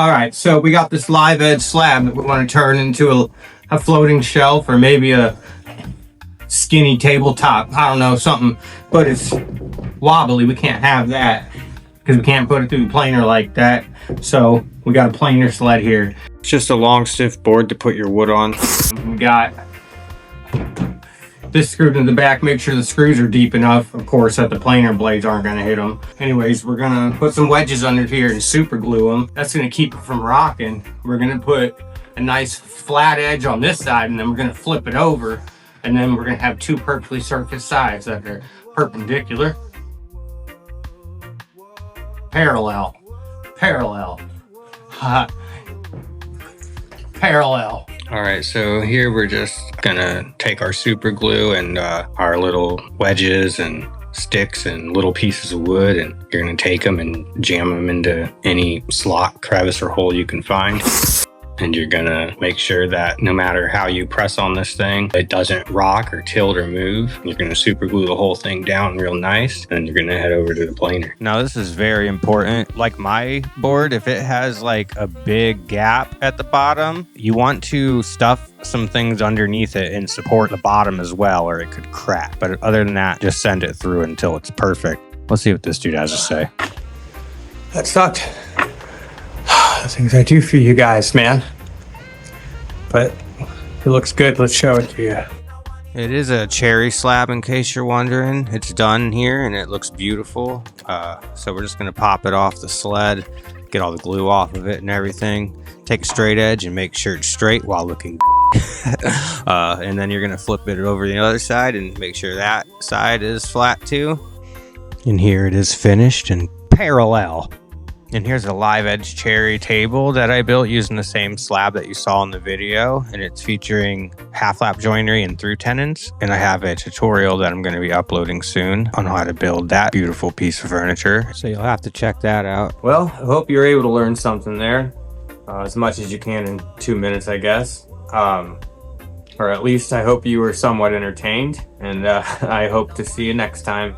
All right, so we got this live edge slab that we want to turn into a floating shelf or maybe a skinny tabletop. I don't know, something, but it's wobbly. We can't have that because we can't put it through the planer like that. So we got a planer sled here. It's just a long stiff board to put your wood on. We got this screwed in the back. Make sure the screws are deep enough, of course, that the planer blades aren't going to hit them. Anyways, we're going to put some wedges under here and super glue them. That's going to keep it from rocking. We're going to put a nice flat edge on this side, and then we're going to flip it over, and then we're going to have two perfectly surfaced sides that are perpendicular, parallel, parallel, parallel. All right, so here we're just gonna take our super glue and our little wedges and sticks and little pieces of wood, and you're gonna take them and jam them into any slot, crevice, or hole you can find. And you're gonna make sure that no matter how you press on this thing, it doesn't rock or tilt or move. You're gonna super glue the whole thing down real nice, and you're gonna head over to the planer. Now this is very important. Like my board, if it has like a big gap at the bottom, you want to stuff some things underneath it and support the bottom as well, or it could crack. But other than that, just send it through until it's perfect. Let's see what this dude has to say. That sucked. The things I do for you guys, man. But it looks good. Let's show it to you. It is a cherry slab, in case you're wondering. It's done here and it looks beautiful. So we're just gonna pop it off the sled, get all the glue off of it and everything. Take a straight edge and make sure it's straight while looking and then you're gonna flip it over the other side and make sure that side is flat too. And here it is finished and parallel. And here's a live edge cherry table that I built using the same slab that you saw in the video. And it's featuring half lap joinery and through tenons. And I have a tutorial that I'm going to be uploading soon on how to build that beautiful piece of furniture. So you'll have to check that out. Well, I hope you're able to learn something there. As much as you can in 2 minutes, I guess. Or at least I hope you were somewhat entertained. And I hope to see you next time.